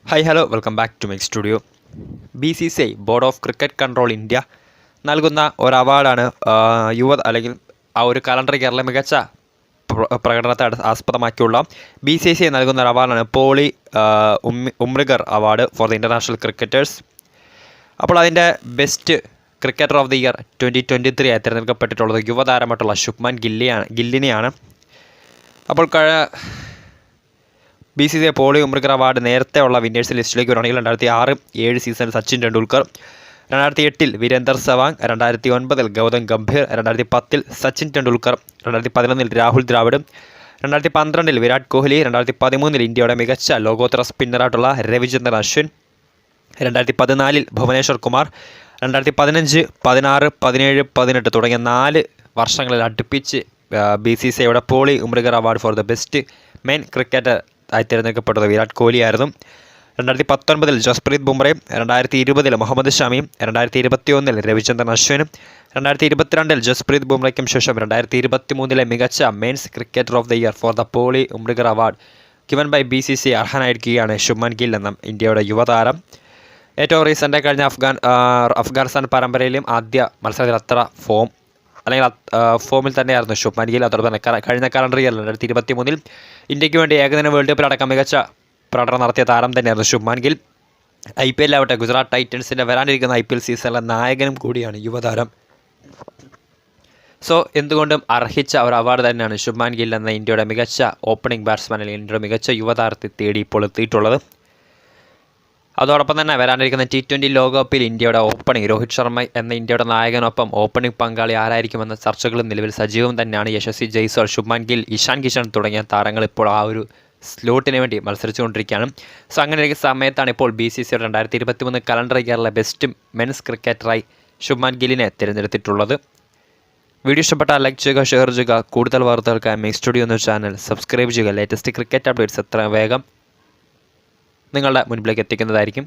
Hi hello welcome back to my studio. BCCI board of cricket control India നൽകുന്ന ഒരു അവാർഡാണ് യുവ അല്ലെങ്കിൽ ആ ഒരു കലണ്ടർ ഇയറിലെ മികച്ച പ്രകടനത്തെ ആസ്പദമാക്കിയുള്ള BCCI നൽകുന്ന ഒരു അവാർഡാണ് Polly Umrigar award for the international cricketers. അപ്പോൾ അതിൻ്റെ best cricketer of the year 2023 ആയി തിരഞ്ഞെടുക്കപ്പെട്ടിട്ടുള്ളത് യുവതാരമായിട്ടുള്ള ശുഭ്മാൻ ഗില്ലിനെയാണ്. അപ്പോൾ BCCI പോളി ഉമ്രിഗർ അവാർഡ് നേരത്തെ ഉള്ള വിന്നേഴ്സ് ലിസ്റ്റിലേക്ക് വരികയാണെങ്കിൽ 2006-07 സീസണിൽ സച്ചിൻ ടെണ്ടുൽക്കർ, 2008 വീരേന്ദർ സെവാഗ്, 2009 ഗൗതം ഗംഭീർ, 2010 സച്ചിൻ ടെണ്ടുൽക്കർ, 2011 രാഹുൽ ദ്രാവിഡ്, 2012 വിരാട് കോഹ്ലി, 2013 ഇന്ത്യയുടെ മികച്ച ലോകോത്തര സ്പിന്നറായിട്ടുള്ള രവിചന്ദ്രൻ അശ്വിൻ, 2014 ഭുവനേശ്വർ കുമാർ, 2015, 16, 17, 18 തുടങ്ങിയ 4 വർഷങ്ങളിൽ അടുപ്പിച്ച് BCCIയുടെ Polly Umrigar award for the best men cricketer ആയി തിരഞ്ഞെടുക്കപ്പെട്ടത് വിരാട് കോഹ്ലി ആയിരുന്നു. 2019 ജസ്പ്രീത് ബുംറയും, 2020 മുഹമ്മദ് ഷമിയും, 2021 രവിചന്ദ്രൻ അശ്വിനും, 2022 ജസ്പ്രീത് ബുംറയ്ക്കും ശേഷം 2023 മികച്ച men's cricketer of the year for the Polly Umrigar award given by BCCI അർഹനായിരിക്കുകയാണ് ശുഭ്മാൻ ഗിൽ എന്ന ഇന്ത്യയുടെ യുവതാരം. ഏറ്റവും റീസെൻ്റായി കഴിഞ്ഞ അഫ്ഗാനിസ്ഥാൻ പരമ്പരയിലും ആദ്യ മത്സരത്തിൽ അത്ര ഫോമിൽ തന്നെയായിരുന്നു ശുഭ്മാൻ ഗിൽ. അതോടൊപ്പം തന്നെ കഴിഞ്ഞ കലണ്ടർ ഇയറിൽ 2023 ഇന്ത്യക്ക് വേണ്ടി ഏകദിന വേൾഡ് കപ്പിലടക്കം മികച്ച പ്രകടനം നടത്തിയ താരം തന്നെയായിരുന്നു ശുഭ്മാൻ ഗിൽ. IPL ആവട്ടെ ഗുജറാത്ത് ടൈറ്റൻസിൻ്റെ വരാനിരിക്കുന്ന IPL സീസണിലെ നായകനും കൂടിയാണ് യുവതാരം. സോ എന്തുകൊണ്ടും അർഹിച്ച ഒരു അവാർഡ് തന്നെയാണ് ശുഭ്മാൻ ഗിൽ എന്ന ഇന്ത്യയുടെ മികച്ച ഓപ്പണിംഗ് ബാറ്റ്സ്മാൻ അല്ലെങ്കിൽ ഇന്ത്യയുടെ മികച്ച യുവതാരത്തെ തേടി ഇപ്പോൾ എത്തിയിട്ടുള്ളത്. അതോടൊപ്പം തന്നെ വരാനിരിക്കുന്ന T20 ലോകകപ്പിൽ ഇന്ത്യയുടെ ഓപ്പണിംഗ് രോഹിത് ശർമ്മ എന്ന ഇന്ത്യയുടെ നായകനൊപ്പം ഓപ്പണിംഗ് പങ്കാളി ആരായിരിക്കുമെന്ന ചർച്ചകളും നിലവിൽ സജീവം തന്നെയാണ്. യശസ്വി ജയ്സ്വാൾ, ശുഭ്മാൻ ഗിൽ, ഇഷാൻ കിഷൻ തുടങ്ങിയ താരങ്ങൾ ഇപ്പോൾ ആ ഒരു സ്ലോട്ടിന് വേണ്ടി മത്സരിച്ചുകൊണ്ടിരിക്കുകയാണ്. സോ അങ്ങനെ ഒരു സമയത്താണ് ഇപ്പോൾ BCCI 2023 കലണ്ടർ ഇയറിലെ ബെസ്റ്റ് മെൻസ് ക്രിക്കറ്ററായി ശുഭ്മാൻ ഗില്ലിനെ തിരഞ്ഞെടുത്തിട്ടുള്ളത്. വീഡിയോ ഇഷ്ടപ്പെട്ടാൽ ലൈക്ക് ചെയ്യുക, ഷെയർ ചെയ്യുക. കൂടുതൽ വാർത്തകൾക്കായി മൈ സ്റ്റുഡിയോ എന്ന ചാനൽ സബ്സ്ക്രൈബ് ചെയ്യുക. ലേറ്റസ്റ്റ് ക്രിക്കറ്റ് അപ്ഡേറ്റ്സ് എത്ര വേഗം നിങ്ങളുടെ മുൻപിലേക്ക് എത്തിക്കുന്നതായിരിക്കും.